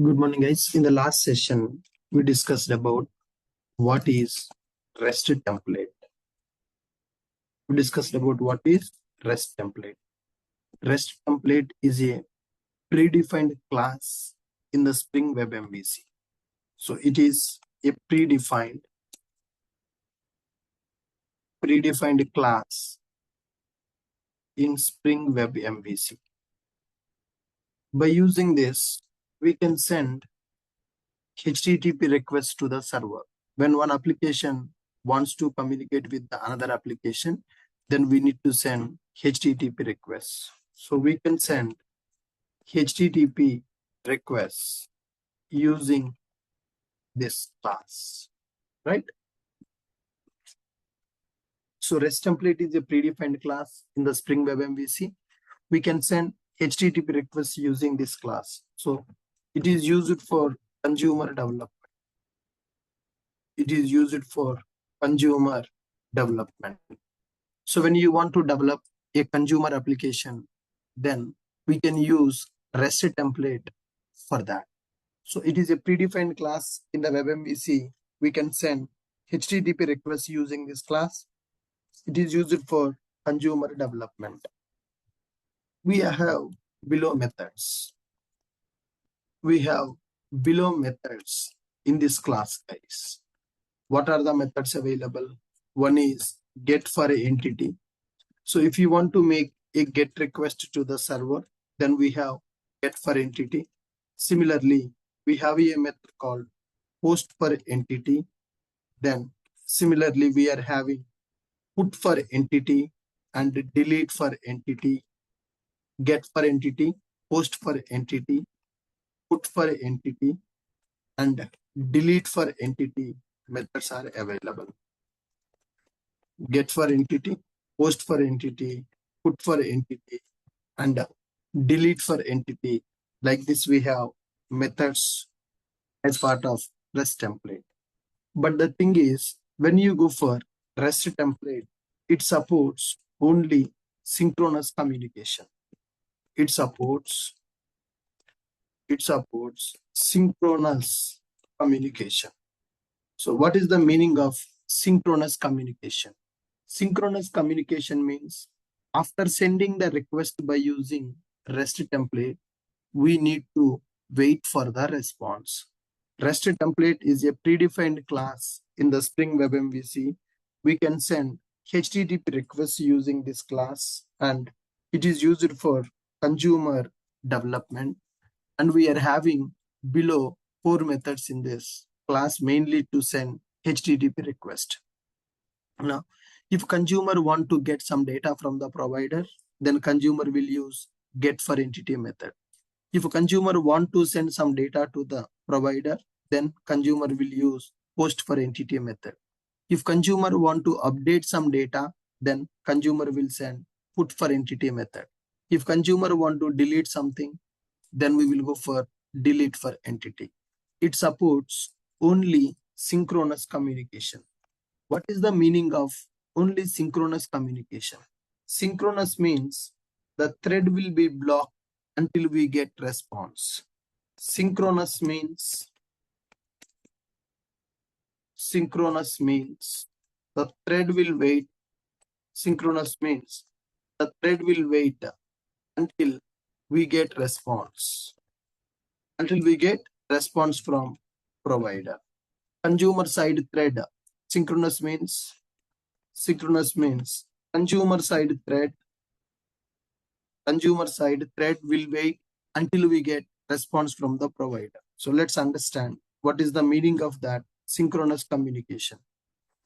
Good morning, guys. In the last session, we discussed about what is REST template. We discussed about what is REST template. REST template is a predefined class in the Spring Web MVC. So it is a predefined class in Spring Web MVC. By using this, we can send HTTP requests to the server. When one application wants to communicate with the another application, then we need to send HTTP requests. So we can send HTTP requests using this class, right? So REST template is a predefined class in the Spring Web MVC. We can send HTTP requests using this class. So it is used for consumer development. It is used for consumer development. So when you want to develop a consumer application, then we can use REST template for that. So it is a predefined class in the WebMVC. We can send HTTP requests using this class. It is used for consumer development. We have below methods. We have below methods in this class, guys. What are the methods available? One is get for an entity. So if you want to make a GET request to the server, then we have get for entity. Similarly, we have a method called post for entity. Then similarly, we are having put for entity and delete for entity, get for entity, post for entity, put for entity, and delete for entity methods are available. Get for entity, post for entity, put for entity, and delete for entity. Like this, we have methods as part of REST template. But the thing is, when you go for REST template, it supports only synchronous communication. It supports synchronous communication. So what is the meaning of synchronous communication? Synchronous communication means after sending the request by using REST template, we need to wait for the response. REST template is a predefined class in the Spring Web MVC. We can send HTTP requests using this class, and it is used for consumer development. And we are having below 4 methods in this class, mainly to send HTTP request. Now, if consumer want to get some data from the provider, then consumer will use get for entity method. If a consumer want to send some data to the provider, then consumer will use post for entity method. If consumer want to update some data, then consumer will send put for entity method. If consumer want to delete something, then we will go for delete for entity. It supports only synchronous communication. What is the meaning of only synchronous communication? Synchronous means the thread will be blocked until we get response. Synchronous means the thread will wait. Synchronous means the thread will wait until we get response. Until we get response from provider. Consumer side thread. Synchronous means consumer side thread will wait until we get response from the provider. So let's understand what is the meaning of that synchronous communication.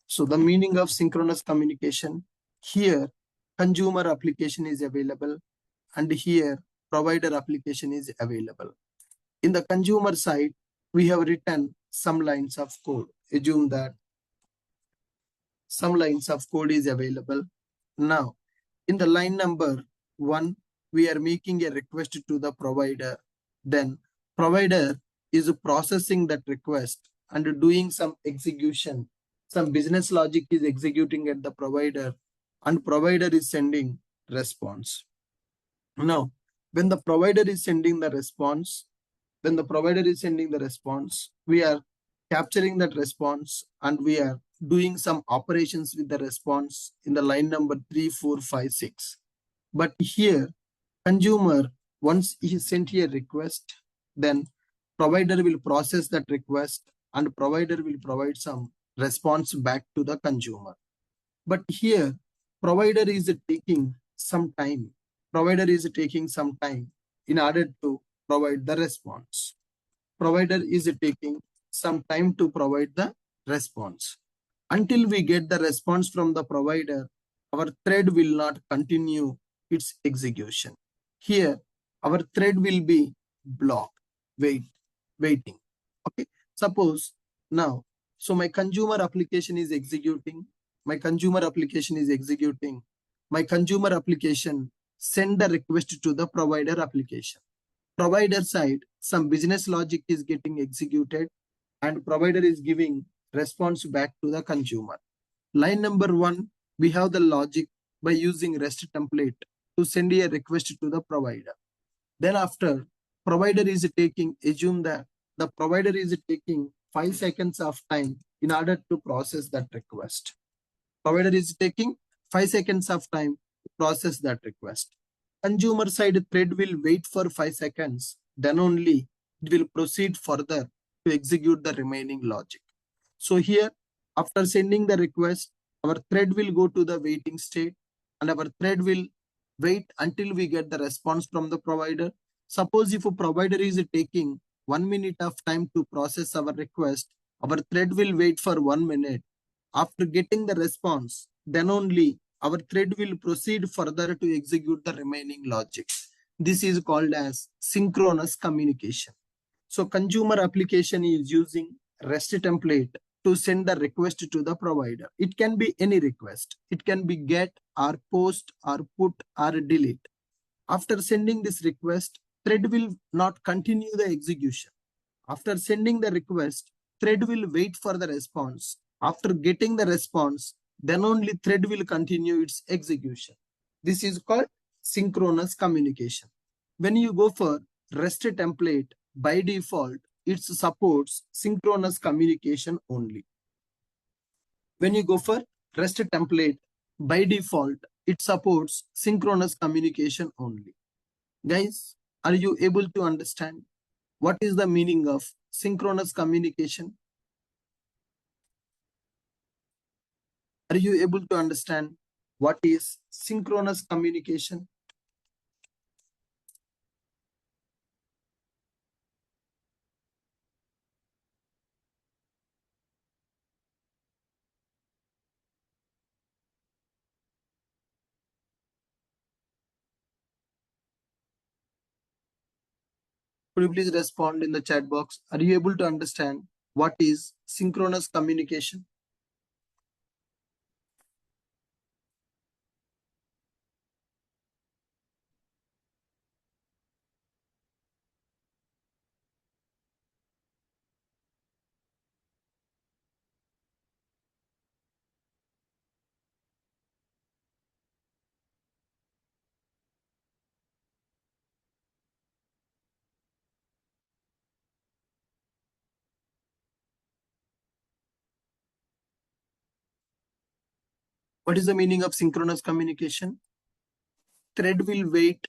So the meaning of synchronous communication, here consumer application is available and here provider application is available. In the consumer side, we have written some lines of code. Assume that some lines of code is available. Now, in the line number 1, we are making a request to the provider. Then provider is processing that request and doing some execution. Some business logic is executing at the provider and provider is sending response. Now, when the provider is sending the response, when the provider is sending the response, we are capturing that response and we are doing some operations with the response in the line number 3, 4, 5, 6. But here, consumer, once he sent a request, then provider will process that request and provider will provide some response back to the consumer. But here, provider is taking some time. Provider is taking some time in order to provide the response. Provider is taking some time to provide the response. Until we get the response from the provider, our thread will not continue its execution. Here, our thread will be blocked, waiting. Okay, suppose now, so my consumer application is executing. My consumer application is executing. My consumer application send the request to the provider application. Provider side, some business logic is getting executed and provider is giving response back to the consumer. Line number 1, we have the logic by using REST template to send a request to the provider. Then after, provider is taking, assume that the provider is taking 5 seconds of time in order to process that request. Provider is taking 5 seconds of time to process that request. Consumer side thread will wait for 5 seconds, then only it will proceed further to execute the remaining logic. So here, after sending the request, our thread will go to the waiting state and our thread will wait until we get the response from the provider. Suppose if a provider is taking 1 minute of time to process our request, our thread will wait for 1 minute. After getting the response, then only our thread will proceed further to execute the remaining logic. This is called as synchronous communication. So consumer application is using REST template to send the request to the provider. It can be any request. It can be get or post or put or delete. After sending this request, thread will not continue the execution. After sending the request, thread will wait for the response. After getting the response, then only thread will continue its execution. This is called synchronous communication. When you go for REST template, by default, it supports synchronous communication only. When you go for REST template, by default, it supports synchronous communication only. Guys, are you able to understand what is the meaning of synchronous communication? Are you able to understand what is synchronous communication? Could you please respond in the chat box? Are you able to understand what is synchronous communication? What is the meaning of synchronous communication? Thread will wait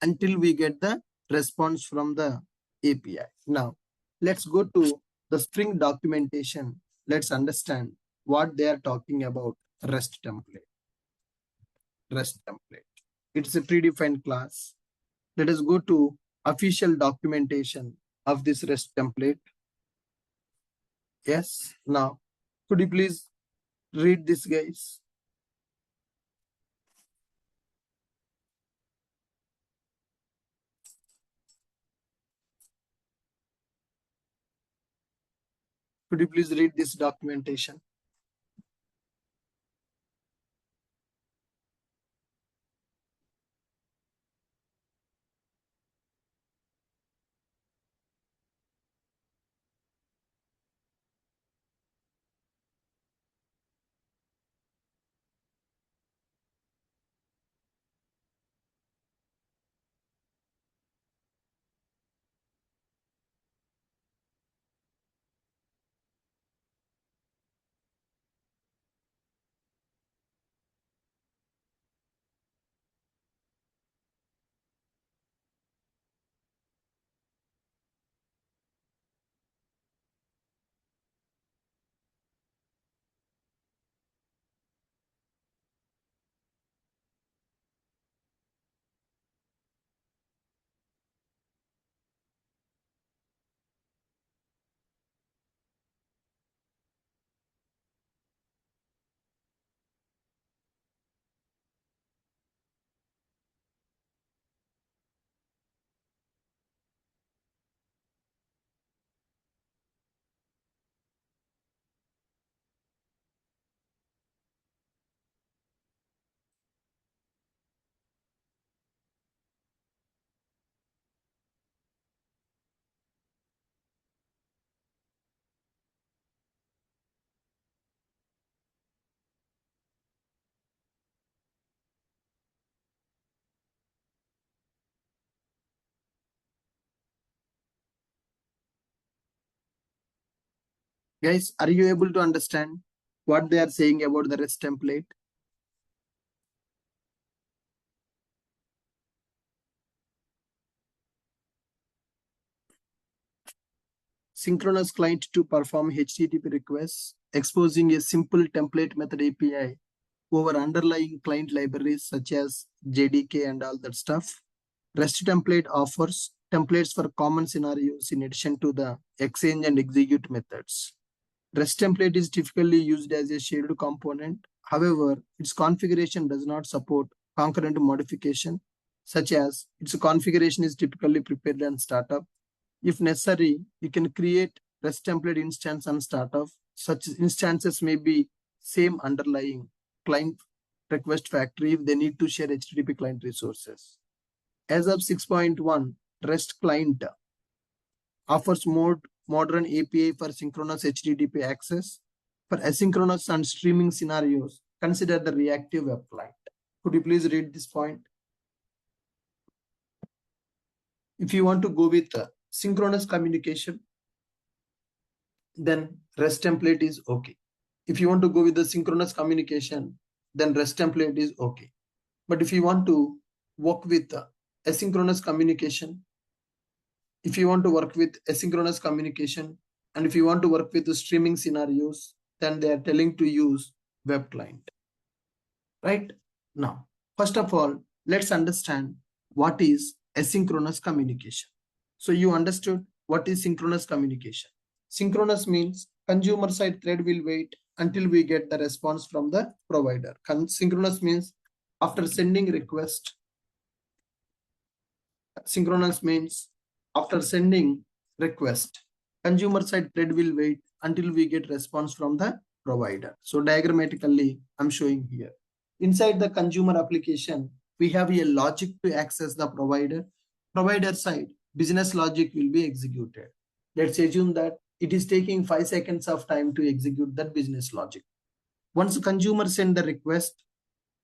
until we get the response from the API. Now, let's go to the Spring documentation. Let's understand what they are talking about REST template. REST template. It's a predefined class. Let us go to official documentation of this REST template. Yes. Now, could you please read this, guys? Could you please read this documentation? Guys, are you able to understand what they are saying about the REST template? Synchronous client to perform HTTP requests, exposing a simple template method API over underlying client libraries such as JDK and all that stuff. REST template offers templates for common scenarios in addition to the exchange and execute methods. REST template is typically used as a shared component. However, its configuration does not support concurrent modification, such as its configuration is typically prepared on startup. If necessary, you can create REST template instance on startup. Such instances may be same underlying client request factory if they need to share HTTP client resources. As of 6.1, REST client offers more modern API for synchronous HTTP access. For asynchronous and streaming scenarios, consider the reactive web client. Could you please read this point? If you want to go with synchronous communication, then REST template is okay. If you want to go with the synchronous communication, then REST template is okay. But if you want to work with asynchronous communication, if you want to work with asynchronous communication, and if you want to work with the streaming scenarios, then they are telling to use web client. Right? Now, first of all, let's understand what is asynchronous communication. So you understood what is synchronous communication. Synchronous means consumer side thread will wait until we get the response from the provider. Synchronous means after sending request. Synchronous means after sending request, consumer side thread will wait until we get response from the provider. So diagrammatically, I'm showing here. Inside the consumer application, we have a logic to access the provider. Provider side, business logic will be executed. Let's assume that it is taking 5 seconds of time to execute that business logic. Once the consumer send the request,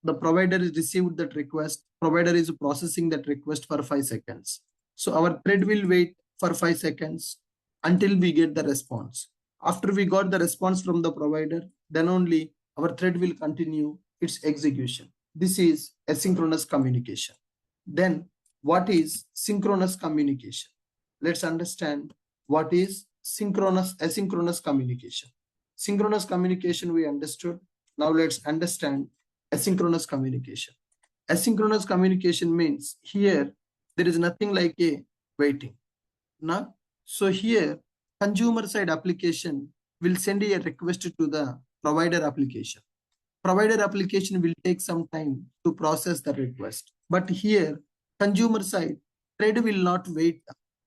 the provider is received that request, provider is processing that request for 5 seconds. So our thread will wait for 5 seconds until we get the response. After we got the response from the provider, then only our thread will continue its execution. This is asynchronous communication. Then what is synchronous communication? Let's understand what is asynchronous communication. Synchronous communication we understood. Now let's understand asynchronous communication. Asynchronous communication means here there is nothing like a waiting. Now, so here consumer side application will send a request to the provider application. Provider application will take some time to process the request. But here consumer side thread will not wait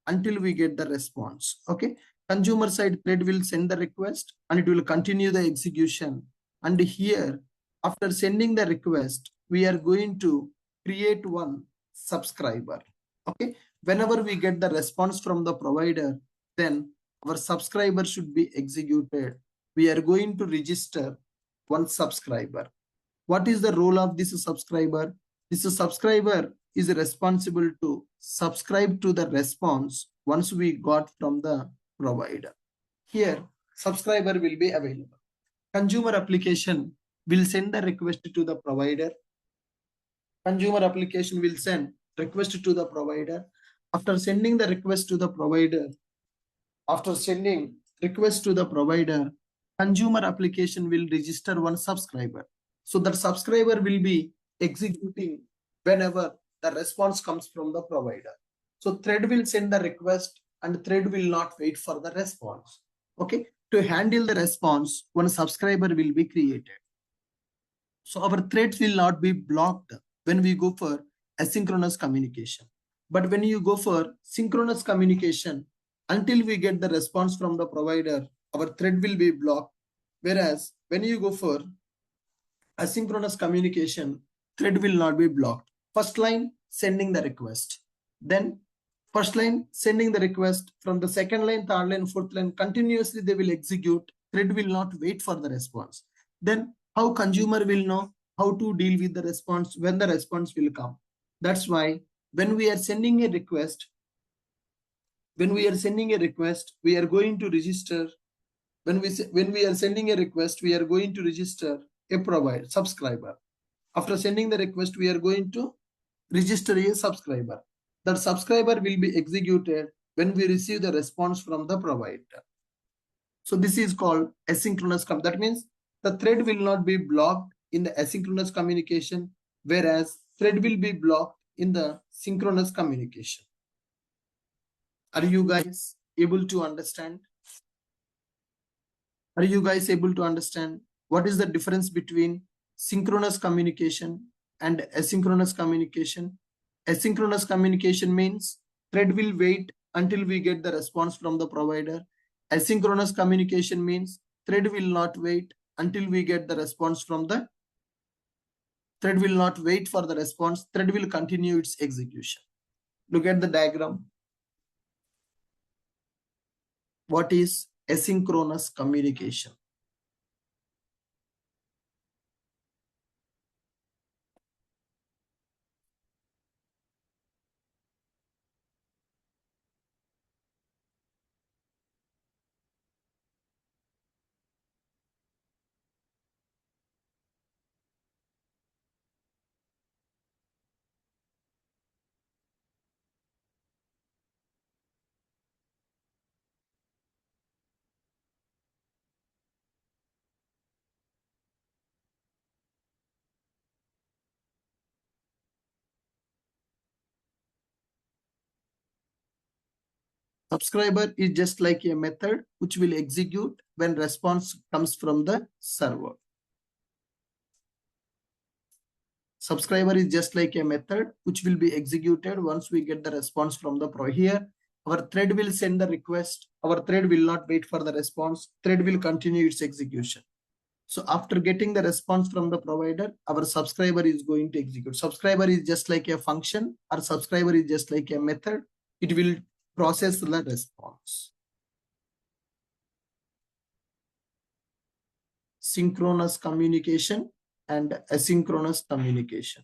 until we get the response. Okay. Consumer side thread will send the request and it will continue the execution. And here after sending the request, we are going to create one subscriber. Okay. Whenever we get the response from the provider, then our subscriber should be executed. We are going to register one subscriber. What is the role of this subscriber? This subscriber is responsible to subscribe to the response once we got from the provider. Here, subscriber will be available. Consumer application will send the request to the provider. Consumer application will send request to the provider. After sending the request to the provider, consumer application will register one subscriber. So that subscriber will be executing whenever the response comes from the provider. So thread will send the request and thread will not wait for the response. Okay. To handle the response, one subscriber will be created. So our threads will not be blocked when we go for asynchronous communication. But when you go for synchronous communication, until we get the response from the provider, our thread will be blocked. Whereas when you go for asynchronous communication, thread will not be blocked. First line, sending the request. Then first line, sending the request. From the second line, third line, fourth line, continuously they will execute. Thread will not wait for the response. Then how consumer will know how to deal with the response when the response will come. That's why when we are sending a request, we are going to register when we are sending a request, we are going to register a subscriber. After sending the request, we are going to register a subscriber. That subscriber will be executed when we receive the response from the provider. So this is called asynchronous. That means the thread will not be blocked in the asynchronous communication, whereas thread will be blocked in the synchronous communication. Are you guys able to understand? Are you guys able to understand what is the difference between synchronous communication and asynchronous communication? Asynchronous communication means thread will wait until we get the response from the provider. Asynchronous communication means thread will not wait until we get the response from the thread will not wait for the response. Thread will continue its execution. Look at the diagram. What is asynchronous communication? Subscriber is just like a method which will execute when response comes from the server. Subscriber is just like a method which will be executed once we get the response from the pro. Here, our thread will send the request. Our thread will not wait for the response. Thread will continue its execution. So after getting the response from the provider, our subscriber is going to execute. Subscriber is just like a function, or subscriber is just like a method. It will process the response. Synchronous communication and asynchronous communication.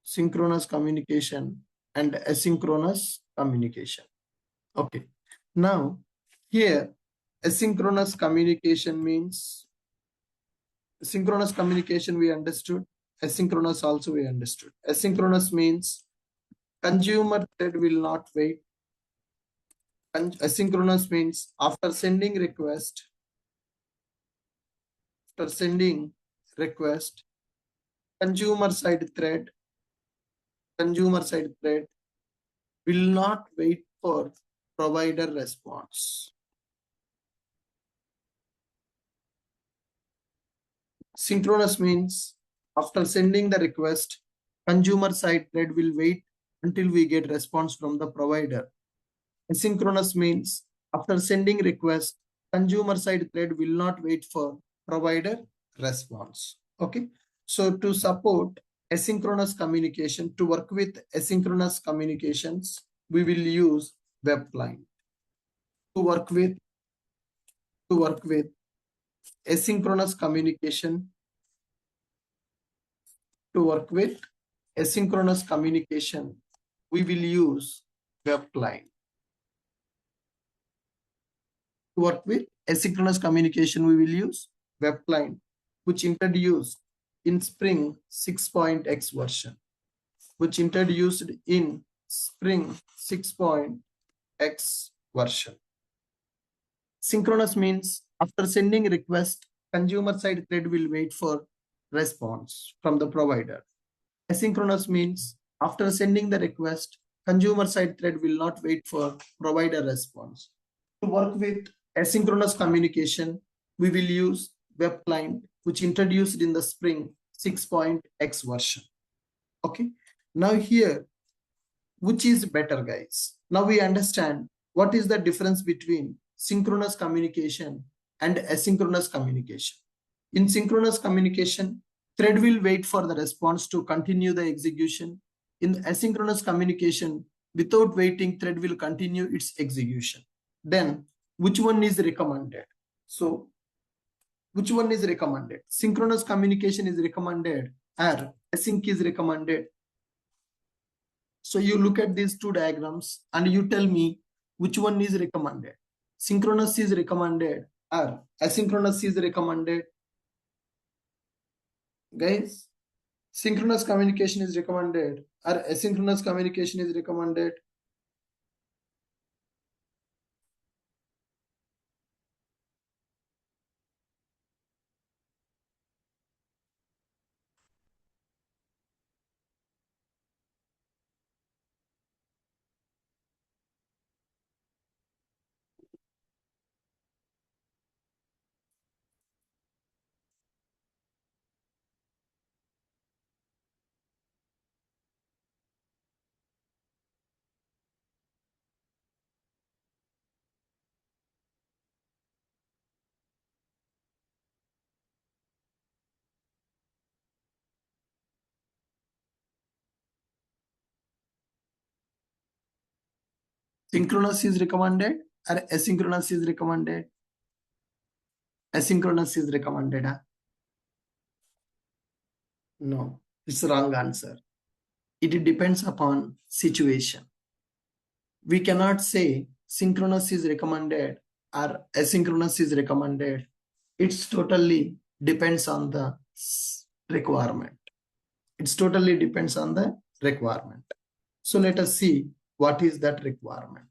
Synchronous communication and asynchronous communication. Okay. Now, here, asynchronous communication means synchronous communication we understood. Asynchronous also we understood. Asynchronous means consumer thread will not wait. Asynchronous means after sending request, consumer side thread will not wait for provider response. Synchronous means after sending the request, consumer side thread will wait until we get response from the provider. Asynchronous means after sending request, consumer side thread will not wait for provider response. Okay. So to support asynchronous communication, to work with asynchronous communications, we will use web client. To work with asynchronous communication, we will use web client. To work with asynchronous communication, we will use web client, which introduced in Spring 6.x version. Synchronous means after sending request, consumer side thread will wait for response from the provider. Asynchronous means after sending the request, consumer side thread will not wait for provider response. To work with asynchronous communication, we will use web client, which introduced in the Spring 6.x version. Okay. Now here, which is better, guys? Now we understand what is the difference between synchronous communication and asynchronous communication. In synchronous communication, thread will wait for the response to continue the execution. In asynchronous communication, without waiting, thread will continue its execution. Then, which one is recommended? So, which one is recommended? Synchronous communication is recommended, or async is recommended. So you look at these two diagrams and you tell me which one is recommended. synchronous is recommended or asynchronous is recommended? Guys, synchronous communication is recommended or asynchronous communication is recommended? Synchronous is recommended or asynchronous is recommended? Asynchronous is recommended. Huh? No, it's the wrong answer. It depends upon situation. We cannot say synchronous is recommended or asynchronous is recommended. It's totally depends on the requirement. It's totally depends on the requirement. So let us see what is that requirement.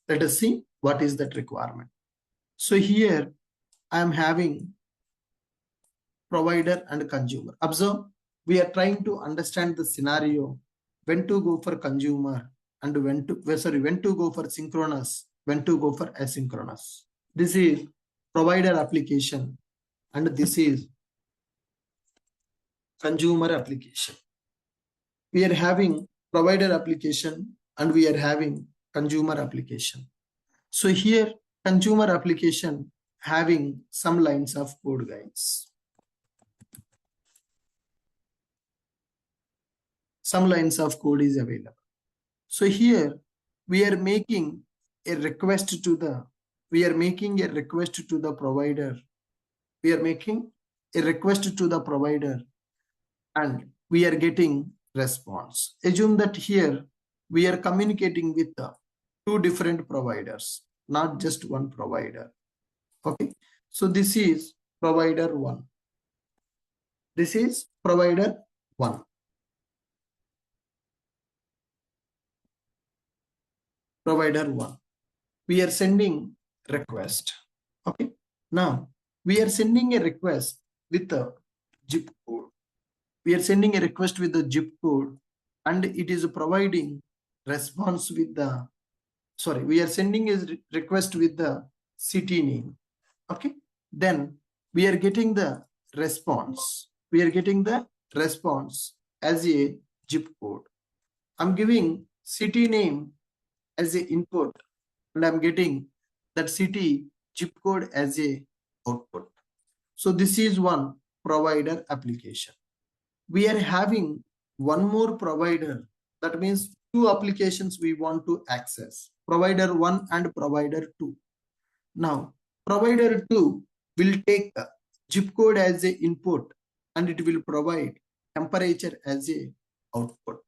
Let us see what is that requirement. So here I am having provider and consumer. Observe, we are trying to understand the scenario when to go for consumer and when to go for synchronous, when to go for asynchronous. This is provider application and this is consumer application. We are having provider application and we are having consumer application. So here consumer application having some lines of code, guys. Some lines of code is available. So here we are making a request to the provider. We are making a request to the provider and we are getting response. Assume that here we are communicating with the two different providers, not just one provider. Okay. So this is provider one. This is provider one. Provider one. We are sending request. Okay. Now we are sending a request with a zip code. We are sending a request with the zip code and it is providing response with the, we are sending a request with the city name. Okay. Then we are getting the response. We are getting the response as a zip code. I'm giving city name as a input and I'm getting that city zip code as a output. So this is one provider application. We are having one more provider. That means two applications we want to access, provider one and provider two. Now provider two will take a zip code as a input and it will provide temperature as a output.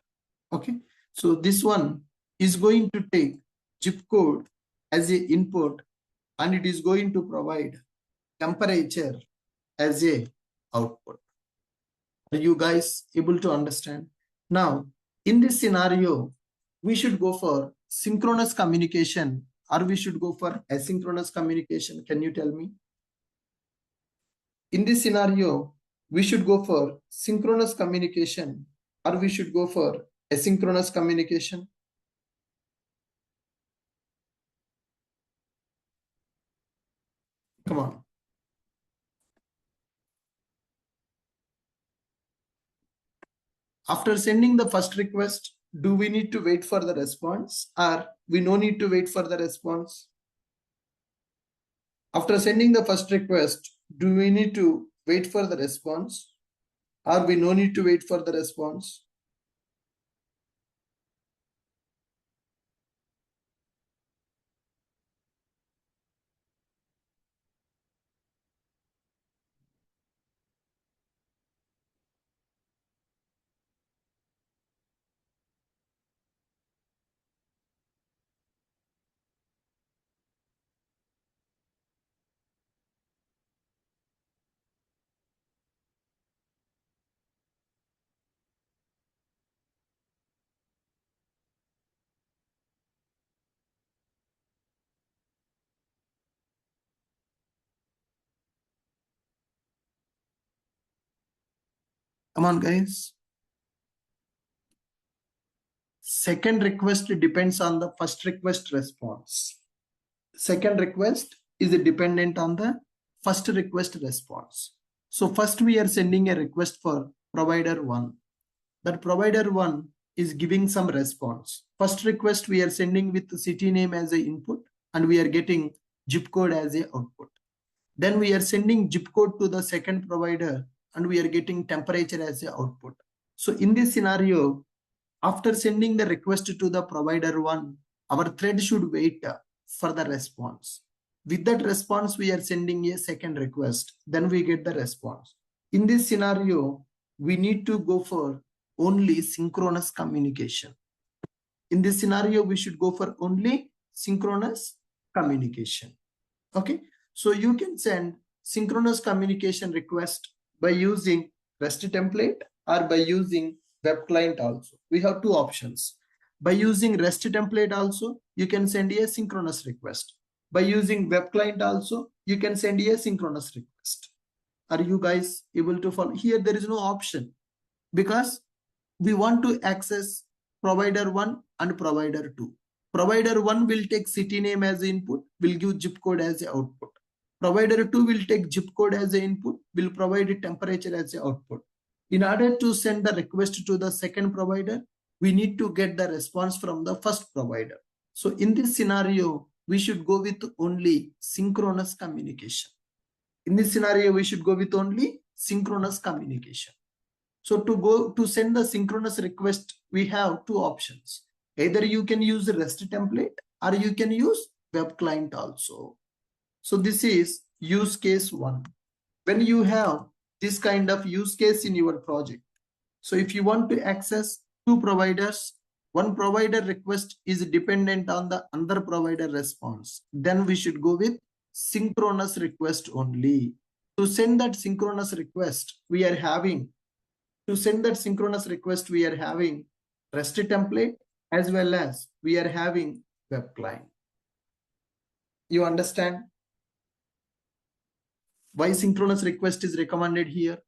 Okay. So this one is going to take zip code as a input and it is going to provide temperature as a output. Are you guys able to understand? Now, in this scenario, we should go for synchronous communication or we should go for asynchronous communication. Can you tell me? In this scenario, we should go for synchronous communication or we should go for asynchronous communication. Come on. After sending the first request, do we need to wait for the response or we no need to wait for the response? After sending the first request, do we need to wait for the response or we no need to wait for the response? Come on, guys. Second request depends on the first request response. Second request is dependent on the first request response. So first we are sending a request for provider 1. That provider 1 is giving some response. First request we are sending with the city name as a input and we are getting zip code as a output. Then we are sending zip code to the second provider and we are getting temperature as a output. So in this scenario, after sending the request to the provider 1, our thread should wait for the response. With that response, we are sending a second request. Then we get the response. In this scenario, we need to go for only synchronous communication. In this scenario, we should go for only synchronous communication. Okay, so you can send synchronous communication request by using REST template or by using web client also. We have two options. By using REST template also, you can send a synchronous request. By using web client also, you can send a synchronous request. Are you guys able to follow? Here there is no option because we want to access provider 1 and provider 2. Provider 1 will take city name as input, will give zip code as output. Provider 2 will take zip code as input, will provide temperature as output. In order to send the request to the second provider, we need to get the response from the first provider. So in this scenario, we should go with only synchronous communication. In this scenario, we should go with only synchronous communication. So to send the synchronous request, we have two options. Either you can use the REST template or you can use web client also. So this is use case 1. When you have this kind of use case in your project, so if you want to access two providers, one provider request is dependent on the other provider response, then we should go with synchronous request only. To send that synchronous request, we are having REST template as well as we are having web client. You understand why synchronous request is recommended here?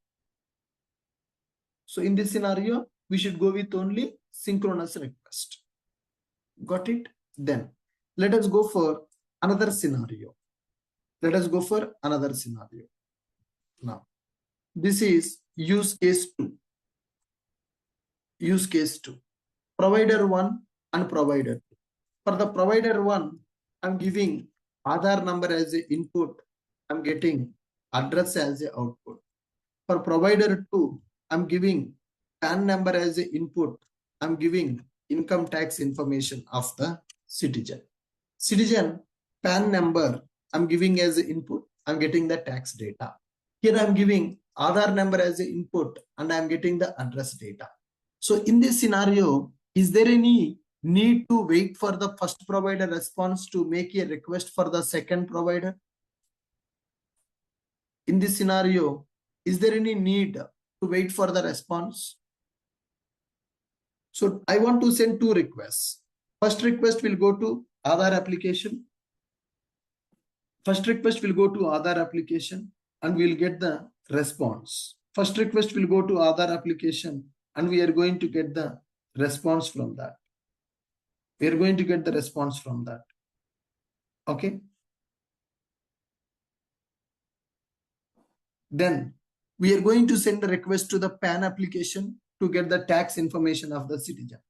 So in this scenario, we should go with only synchronous request. Got it? Then let us go for another scenario. Now, this is use case 2. Provider 1 and provider 2. For the provider 1, I'm giving Aadhaar number as an input. I'm getting address as an output. For provider 2, I'm giving PAN number as an input. I'm giving income tax information of the citizen. PAN number, I'm giving as an input. I'm getting the tax data. Here I'm giving Aadhaar number as an input and I'm getting the address data. So in this scenario, is there any need to wait for the first provider response to make a request for the second provider? In this scenario, is there any need to wait for the response? So I want to send two requests. First request will go to Aadhaar application. And we'll get the response. First request will go to Aadhaar application and we are going to get the response from that. Okay. Then we are going to send the request to the PAN application to get the tax information of the citizen.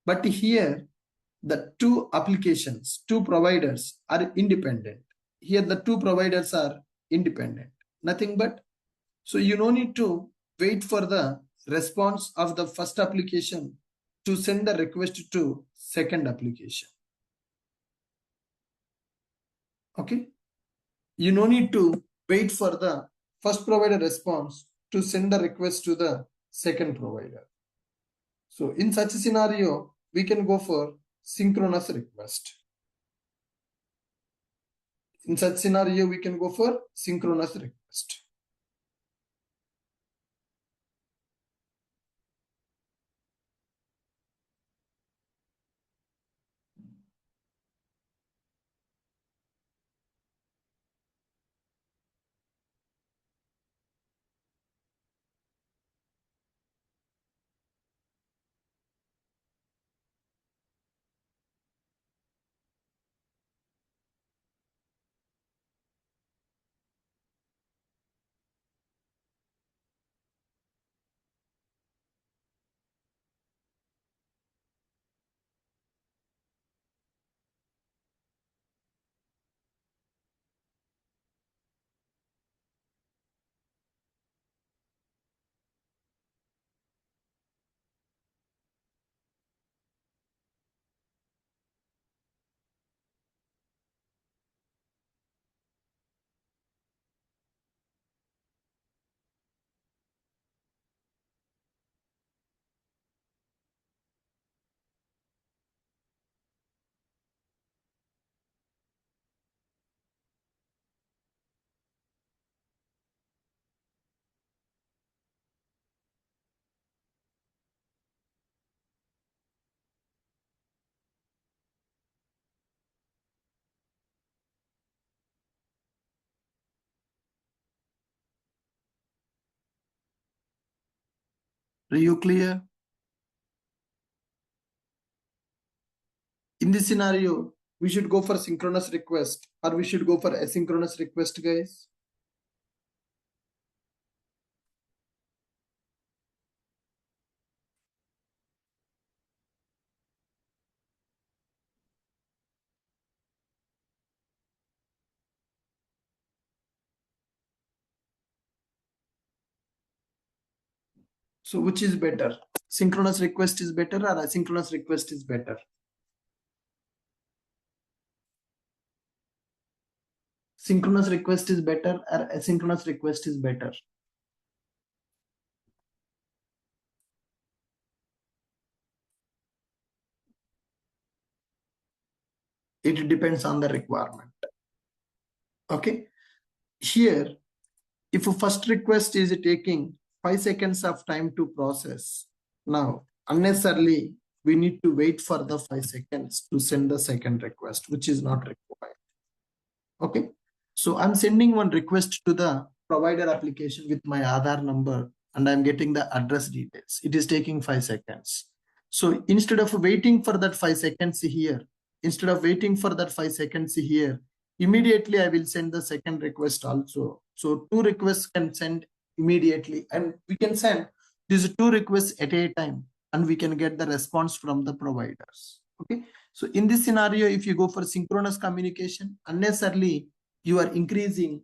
But here, the two providers are independent. Here, the two providers are independent. Nothing but, so you no need to wait for the response of the first application to send the request to second application. Okay. You no need to wait for the first provider response to send the request to the second provider. So in such a scenario, we can go for synchronous request. Are you clear? In this scenario, we should go for synchronous request or we should go for asynchronous request, guys. So which is better? Synchronous request is better or asynchronous request is better? Synchronous request is better or asynchronous request is better? It depends on the requirement. Okay. Here, if a first request is taking 5 seconds of time to process, now unnecessarily we need to wait for the 5 seconds to send the second request, which is not required. Okay. So I'm sending one request to the provider application with my Aadhaar number and I'm getting the address details. It is taking 5 seconds. So instead of waiting for that 5 seconds here, immediately I will send the second request also. So two requests can send immediately and we can send these two requests at a time and we can get the response from the providers. Okay. So in this scenario, if you go for synchronous communication, unnecessarily you are increasing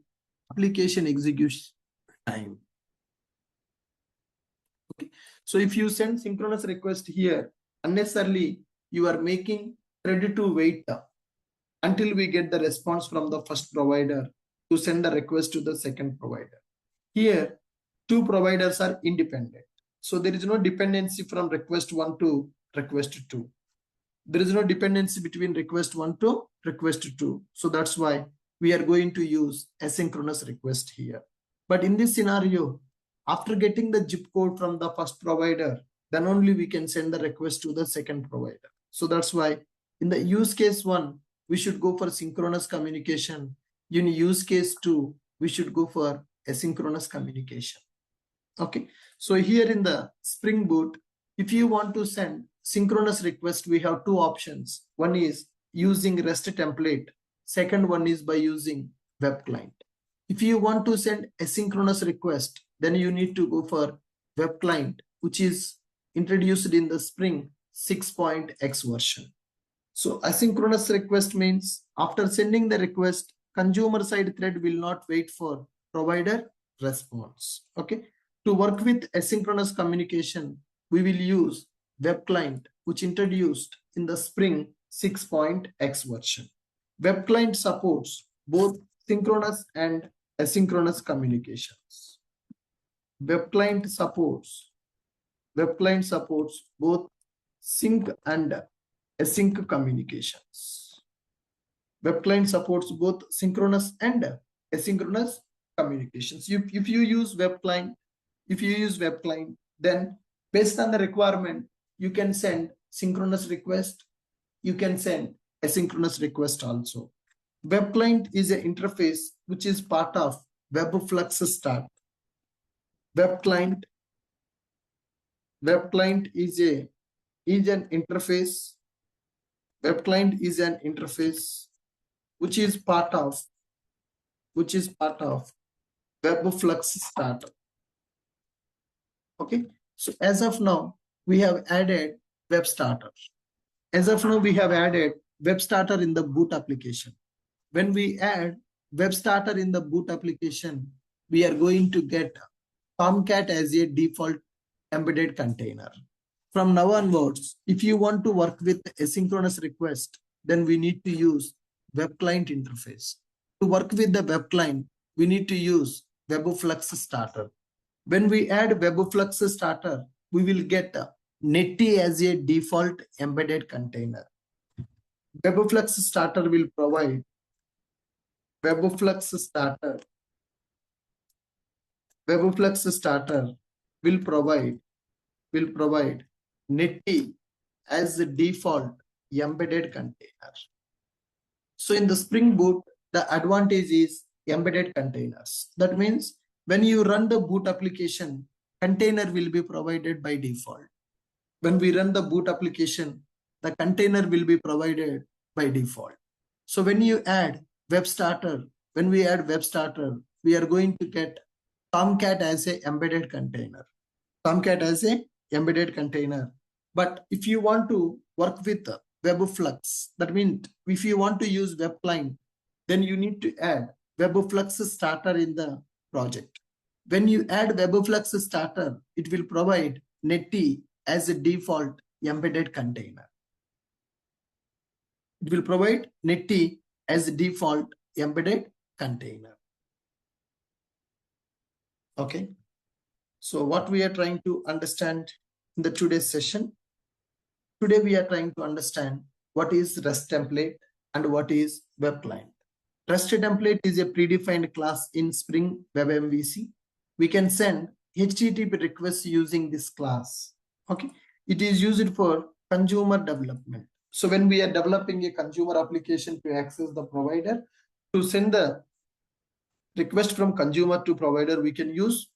application execution time. Okay. So if you send synchronous request here, unnecessarily you are making ready to wait until we get the response from the first provider to send the request to the second provider. Here, two providers are independent. So there is no dependency from request 1 to request 2. There is no dependency between request 1 to request 2. So that's why we are going to use asynchronous request here. But in this scenario, after getting the zip code from the first provider, then only we can send the request to the second provider. So that's why in the use case 1, we should go for synchronous communication. In use case 2, we should go for asynchronous communication. Okay. So here in the Spring Boot, if you want to send synchronous request, we have two options. One is using REST template. Second one is by using web client. If you want to send asynchronous request, then you need to go for web client, which is introduced in the Spring 6.x version. So asynchronous request means after sending the request, consumer side thread will not wait for provider response. Okay. To work with asynchronous communication, we will use web client, which introduced in the Spring 6.x version. Web client supports both synchronous and asynchronous communications. Web client supports both sync and async communications. Web client supports both synchronous and asynchronous communications. If you use web client, then based on the requirement, you can send synchronous request, you can send asynchronous request also. Web client is an interface which is part of Webflux Start. Web client is an interface. Web client is an interface which is part of Webflux Start. Okay. So as of now, we have added web starter. As of now, we have added web starter in the boot application. When we add web starter in the boot application, we are going to get Tomcat as a default embedded container. From now onwards, if you want to work with asynchronous request, then we need to use web client interface. To work with the web client, we need to use Webflux Starter. When we add Webflux Starter, we will get Netty as a default embedded container. Webflux Starter will provide Webflux Starter will provide Netty as the default embedded container. So in the Spring Boot, the advantage is embedded containers. That means when you run the boot application, container will be provided by default. When we run the boot application, the container will be provided by default. So when you add web starter, when we add web starter, we are going to get Tomcat as a embedded container. Tomcat as a embedded container. But if you want to work with Webflux, that means if you want to use web client, then you need to add Webflux starter in the project. When you add Webflux starter, it will provide Netty as a default embedded container. It will provide Netty as a default embedded container. Okay. So what we are trying to understand in the today's session, today we are trying to understand what is REST template and what is web client. REST template is a predefined class in Spring Web MVC. We can send HTTP requests using this class. Okay, it is used for consumer development. So when we are developing a consumer application to access the provider, to send the request from consumer to provider, we can use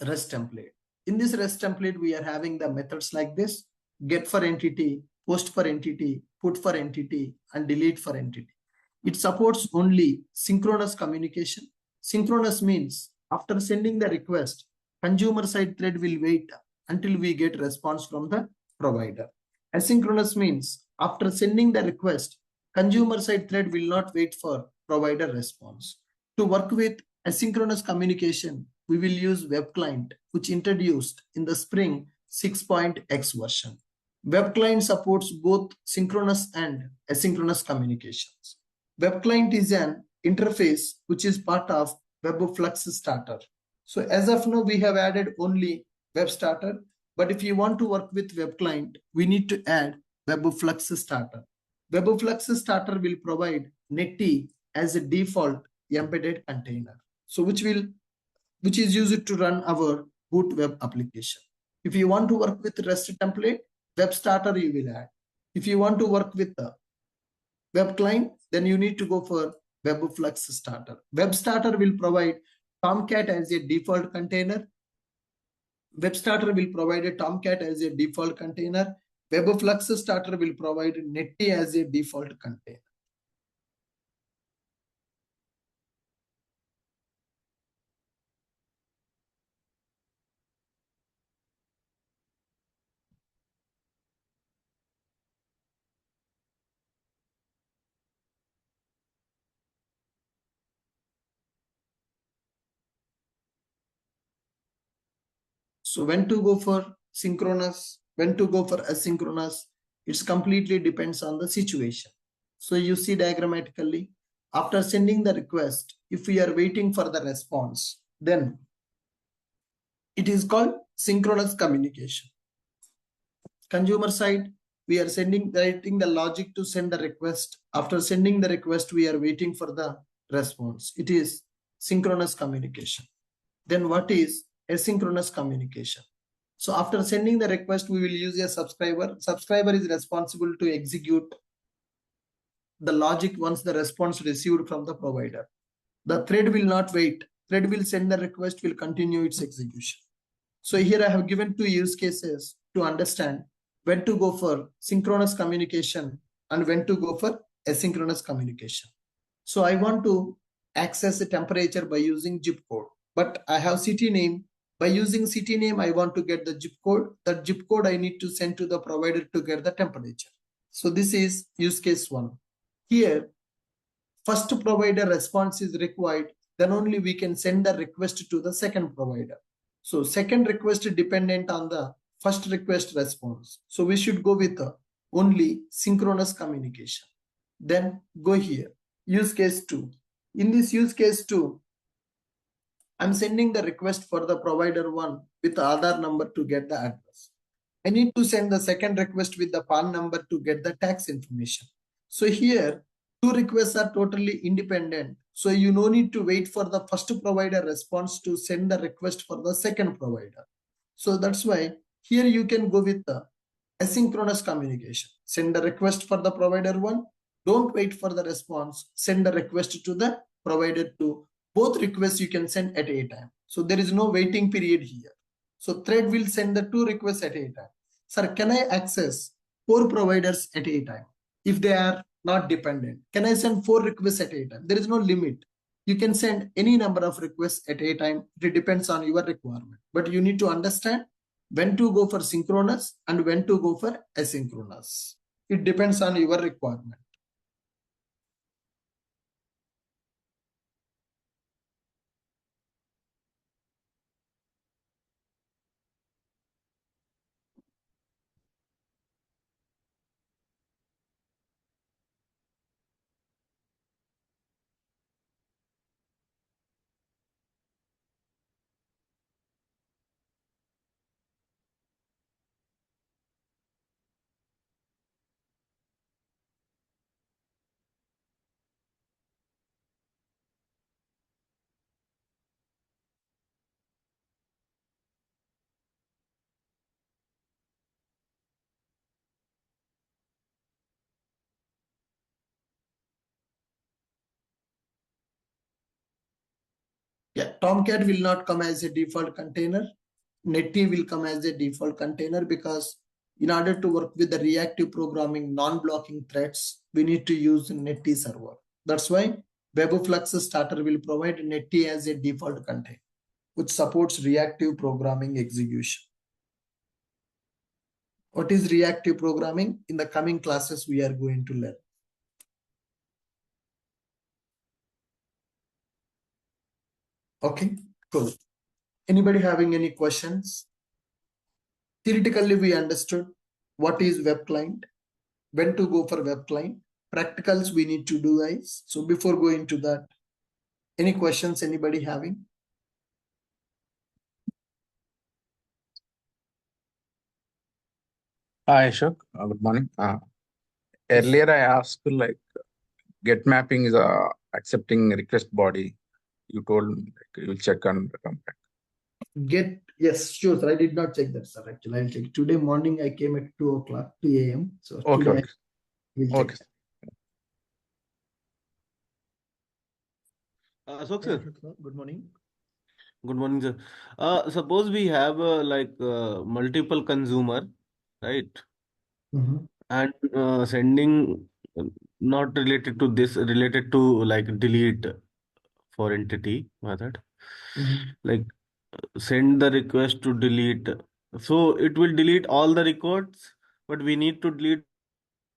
REST template. In this REST template, we are having the methods like this: get for entity, post for entity, put for entity, and delete for entity. It supports only synchronous communication. Synchronous means after sending the request, consumer side thread will wait until we get response from the provider. Asynchronous means after sending the request, consumer side thread will not wait for provider response. To work with asynchronous communication, we will use web client, which introduced in the Spring 6.x version. Web client supports both synchronous and asynchronous communications. Web client is an interface which is part of Webflux starter. So as of now, we have added only web starter, but if you want to work with web client, we need to add Webflux starter. Webflux starter will provide Netty as a default embedded container. So which is used to run our boot web application. If you want to work with REST template, web starter you will add. If you want to work with the web client, then you need to go for Webflux starter. Web starter will provide Tomcat as a default container. Web starter will provide a Tomcat as a default container. Webflux starter will provide Netty as a default container. So when to go for synchronous, when to go for asynchronous, it's completely depends on the situation. So you see diagrammatically, after sending the request, if we are waiting for the response, then it is called synchronous communication. Consumer side, we are writing the logic to send the request. After sending the request, we are waiting for the response. It is synchronous communication. Then what is asynchronous communication? So after sending the request, we will use a subscriber. Subscriber is responsible to execute the logic once the response received from the provider. The thread will not wait. Thread will send the request, will continue its execution. So here I have given two use cases to understand when to go for synchronous communication and when to go for asynchronous communication. So I want to access the temperature by using zip code, but I have city name. By using city name, I want to get the zip code. That zip code I need to send to the provider to get the temperature. So this is use case one. Here, first provider response is required, then only we can send the request to the second provider. So second request is dependent on the first request response. So we should go with only synchronous communication. Then go here, use case 2. In this use case 2, I'm sending the request for the provider 1 with the Aadhaar number to get the address. I need to send the second request with the PAN number to get the tax information. So here, two requests are totally independent. So you no need to wait for the first provider response to send the request for the second provider. So that's why here you can go with the asynchronous communication. Send the request for the provider 1. Don't wait for the response. Send the request to the provider 2. Both requests you can send at a time. So there is no waiting period here. So thread will send the 2 requests at a time. Sir, can I access 4 providers at a time if they are not dependent? Can I send 4 requests at a time? There is no limit. You can send any number of requests at a time. It depends on your requirement. But you need to understand when to go for synchronous and when to go for asynchronous. It depends on your requirement. Yeah, Tomcat will not come as a default container. Netty will come as a default container because in order to work with the reactive programming non-blocking threads, we need to use Netty server. That's why Webflux starter will provide Netty as a default container, which supports reactive programming execution. What is reactive programming? In the coming classes, we are going to learn. Okay, cool. Anybody having any questions? Theoretically, we understood what is web client, when to go for web client. Practicals we need to do, guys. So before going to that, any questions anybody having? Hi, Ashok. Good morning. Yes. Earlier, I asked like get mapping is accepting request body. You told me like, you'll check and come back. Yes, sure, sir. I did not check that, sir. Actually, I'll check. Today morning I came at 2 o'clock, 2 a.m. So Okay, today okay. I will check Okay. that. Ashok Yeah, sir, Ashok sir. Good morning. good morning, sir. Suppose we have multiple consumer, right? Mhm. And sending not related to this, related to like delete for entity method, Mhm. like send the request to delete. So it will delete all the records, but we need to delete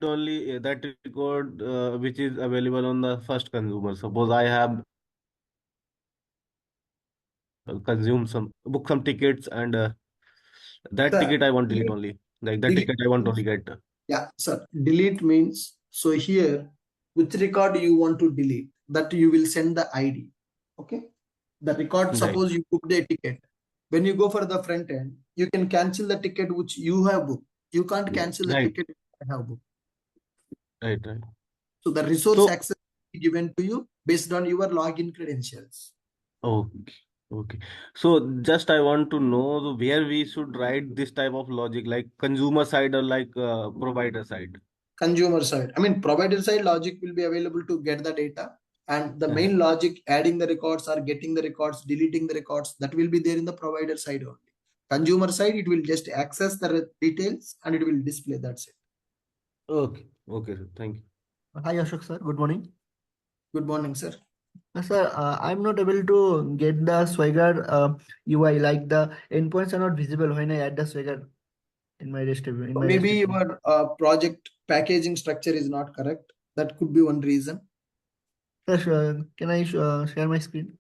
only that record which is available on the first consumer. Suppose I have consumed some book some tickets and that Sir, ticket I want delete delete, only. Like that delete ticket I want means, only get. yeah, sir. Delete means, so here, which record you want to delete, that you will send the ID. Okay. The record, Right, suppose you booked a ticket. When you go for the front end, you can cancel the ticket which you have booked. You can't cancel the right, ticket you have booked. right. So the resource So, access will be given to you based on your login credentials. okay, okay. So just I want to know where we should write this type of logic, like consumer side or like provider side. Consumer side, I mean, provider side logic will be available to get the data, and the Uh, main logic adding the records or getting the records, deleting the records, that will be there in the provider side only. Consumer side, it will just access the details and it will display. That's it. Okay, okay, sir. Thank you. Hi, Ashok sir. Good morning. Good morning, sir. Sir, I'm not able to get the Swagger UI, like the endpoints are not visible when I add the Swagger in my REST API, in my Maybe REST API. your project packaging structure is not correct. That could be one reason. Sir, can I share my screen?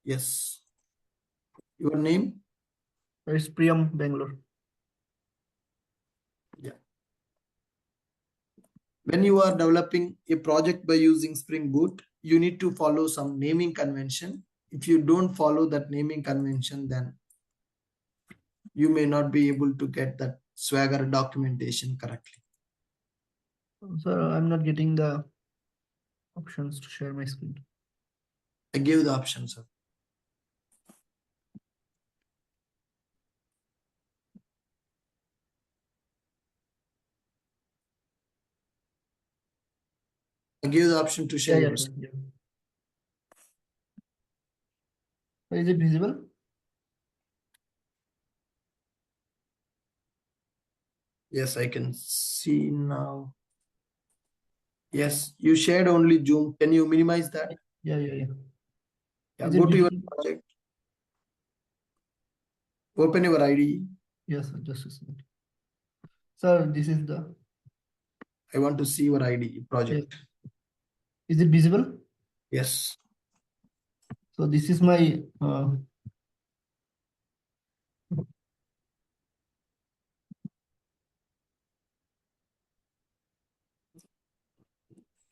Yes. Your name? It's Priyam Bangalore. Yeah. When you are developing a project by using Spring Boot, you need to follow some naming convention. If you don't follow that naming convention, then you may not be able to get that Swagger documentation correctly. Sir, I'm not getting the options to share my screen. I gave the option, sir. I gave the option to share Yeah, your sir. screen. Yeah. Is it visible? Yes, I can see now. Yes, you shared only Zoom. Can you minimize that? Yeah. Yeah, Is go it to your visible? project. Open your IDE. Yes, sir, just a second. Sir, this is the. I want to see your IDE project. Is it visible? Yes. So this is my.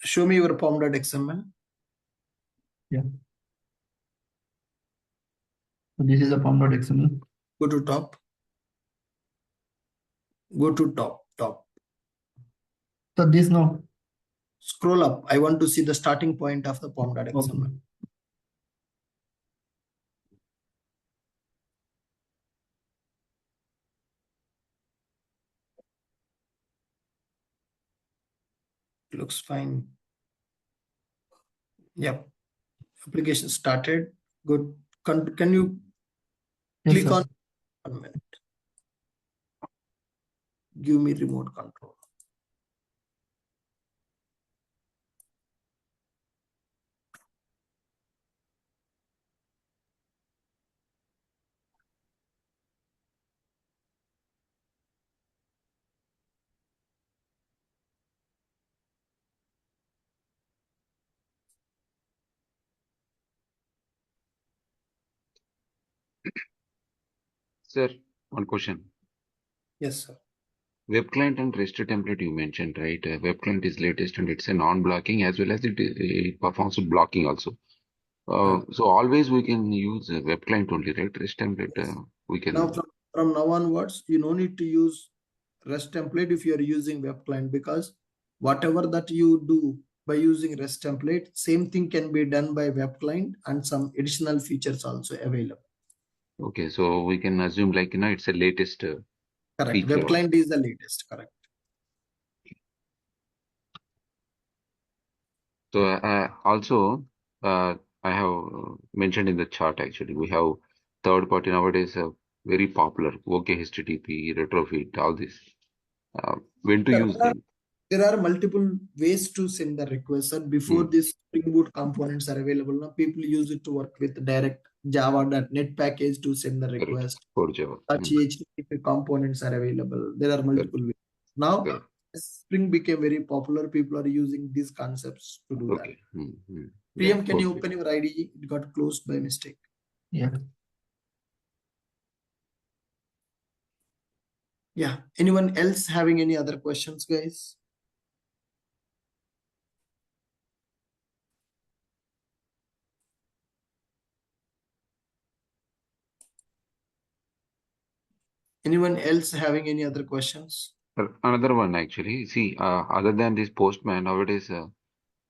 Show me your pom.xml. Yeah. So this is a pom.xml. Go to top. Go to top. So this now. Scroll up. I want to see the starting point of the pom.xml. Okay. Looks fine. Yep. Application started. Good. Can you Yes, click sir. on 1 minute? Give me remote control. Sir, one question. Yes, sir. Web client and REST template you mentioned, right? Web client is latest and it's a non-blocking as well as it performs blocking also. So always we can use a web client only, right? REST template we can. Now from now onwards, you no need to use REST template if you are using web client, because whatever that you do by using REST template, same thing can be done by web client and some additional features also available. Okay, so we can assume like it's a latest Correct. feature. Web client is the latest. Correct. So also I have mentioned in the chart actually we have third party nowadays very popular. OK HTTP, retrofit, all this. When to use them? There are multiple ways to send the request. And before this Spring Boot components are available, now people use it to work with direct Java.NET package to send the request. For Java. Such HTTP components are available. There are multiple ways. Now, Spring became very popular. People are using these concepts to do that. Priyam, can you open your IDE? It got closed by mistake. Yeah. Yeah. Anyone else having any other questions, guys? Anyone else having any other questions? Another one actually. See, other than this Postman, nowadays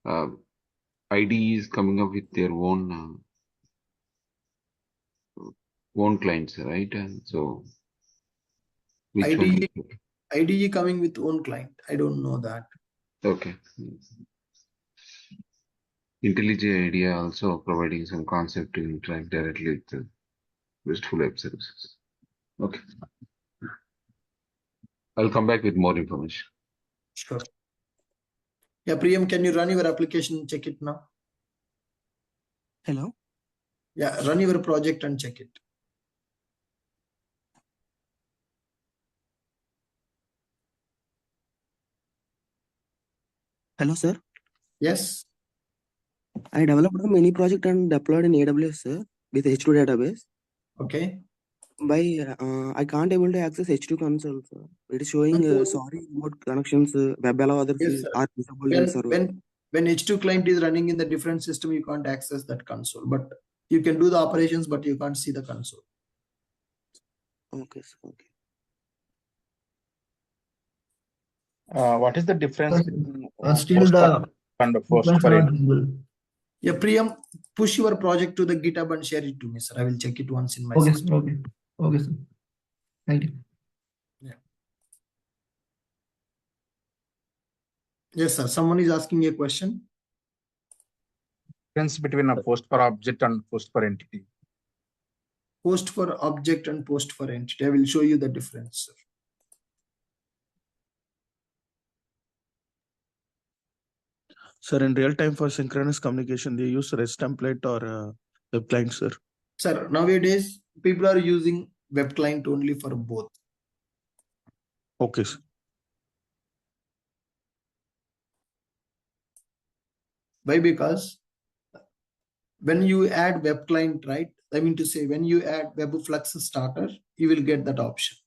IDE is coming up with their own clients, right? So which one? IDE coming with own client. I don't know that. Okay. IntelliJ IDEA also providing some concept to interact directly with the RESTful web services. Okay. I'll come back with more information. Sure. Yeah, Priyam, can you run your application and check it now? Hello? Yeah, run your project and check it. Hello, sir. Yes. I developed a mini project and deployed in AWS, sir, with H2 database. Okay. By I can't able to access H2 console, sir. It is showing sorry remote connections, web allow others Yes, sir. are disabled in server. When H2 client is running in the different system, you can't access that console, but you can do the operations, but you can't see the console. Okay, sir. Okay. What is the difference? Still the and post points for are it? not visible. Yeah, Priyam, push your project to the GitHub and share it to me, sir. I will check it once in my Okay, system. okay. Okay, sir. Thank you. Yeah. Yes, sir. Someone is asking a question. Difference between a post for object and post for entity. Post for object and post for entity. I will show you the difference, sir. Sir, in real time for synchronous communication, they use REST template or web client, sir. Sir, nowadays people are using web client only for both. Okay, sir. Why? Because when you add web client, right? I mean to say, when you add Webflux starter, you will get that option.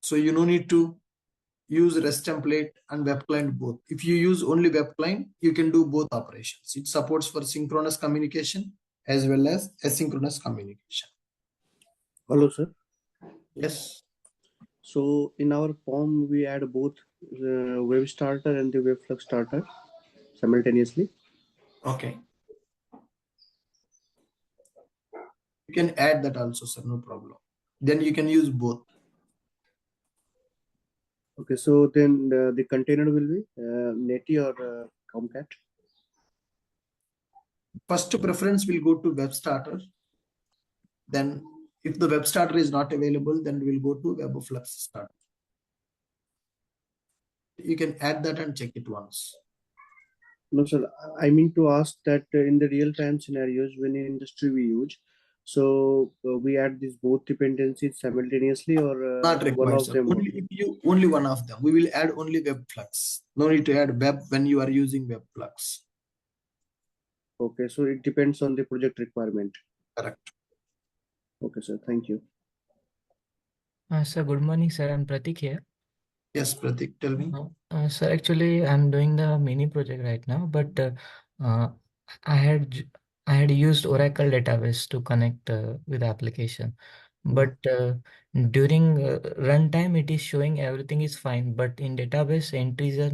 So you no need to use REST template and web client both. If you use only web client, you can do both operations. It supports for synchronous communication as well as asynchronous communication. Hello, sir. Yes. So in our form, we add both the web starter and the Webflux starter simultaneously. Okay. You can add that also, sir, no problem. Then you can use both. Okay, so then the container will be Netty or Tomcat? First preference will go to web starter. Then if the web starter is not available, then we'll go to Webflux starter. You can add that and check it once. No, sir. I mean to ask that in the real-time scenarios, when in industry we use, so we add these both dependencies simultaneously, or Not required, one of sir. them Only if you only one of them. We will add only Webflux. No need to add web when you are using Webflux. Okay, so it depends on the project requirement. Correct. Okay, sir. Thank you. Sir, good morning, sir. I'm Pratik here. Yes, Pratik, tell me. Sir, actually, I'm doing the mini project right now, but I had used Oracle database to connect with the application. But during runtime, it is showing everything is fine, but in database, entries are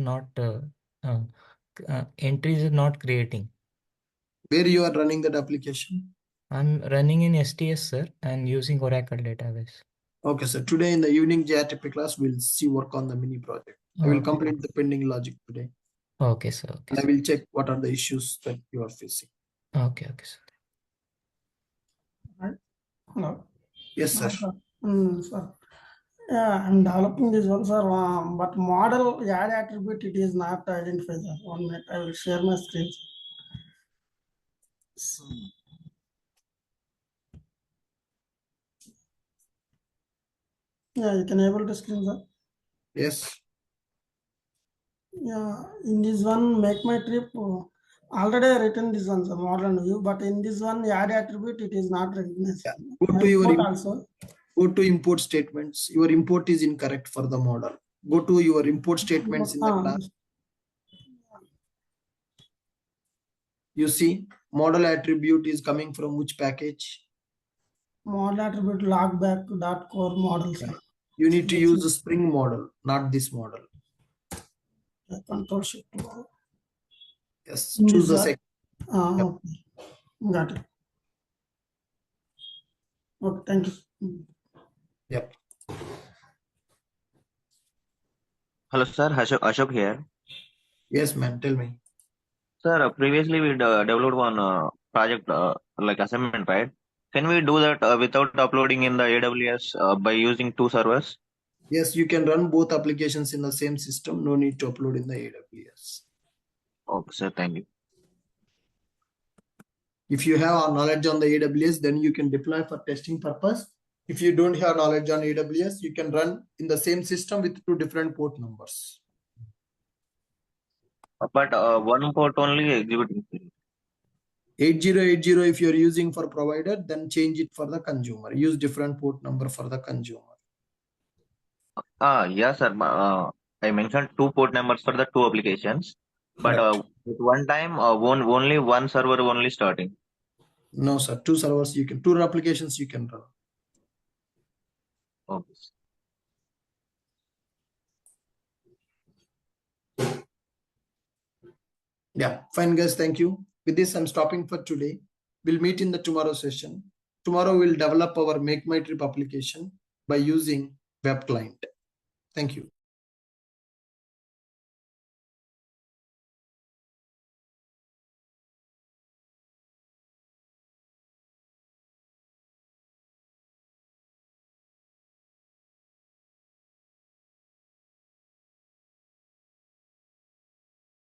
not creating. Where you are running that application? I'm running in STS, sir, and using Oracle database. Okay, sir. Today in the evening JRTP class, we'll see work on the mini project. I will Okay. complete the pending logic today. Okay, sir. Okay, And I sir. will check what are the issues that you are facing. Okay, sir. Hello. Yes, sir. Sir. Yeah, I'm developing this one, sir. But model add attribute it is not identified. Sir. 1 minute, I will share my screen. Yeah, you can able to screen, sir. Yes. Yeah, in this one, make my trip. Already I written this one, sir, modern view. But in this one, add attribute it is not recognized. Yeah. Go to your also. Go to import statements. Your import is incorrect for the model. Go to your import statements in the class. You see, model attribute is coming from which package? Model attribute logback.core model, sir. You need to use the Spring model, not this model. Control Shift. Yes, choose the second. Yep. Okay. Got it. Okay, thank you. Yep. Hello, sir. Ashok here. Yes, man. Tell me. Sir, previously we developed one project like assignment, right? Can we do that without uploading in the AWS by using 2 servers? Yes, you can run both applications in the same system. No need to upload in the AWS. Okay, sir. Thank you. If you have knowledge on the AWS, then you can deploy for testing purpose. If you don't have knowledge on AWS, you can run in the same system with 2 different port numbers. But one port only executing. 8080 if you're using for provider, then change it for the consumer. Use different port number for the consumer. Yes, sir. I mentioned 2 port numbers for the 2 applications. But at one time, only one server only starting. No, sir. 2 servers you can, 2 applications you can run. Okay. Yeah, fine, guys. Thank you. With this, I'm stopping for today. We'll meet in the tomorrow session. Tomorrow, we'll develop our Make My Trip application by using web client. Thank you.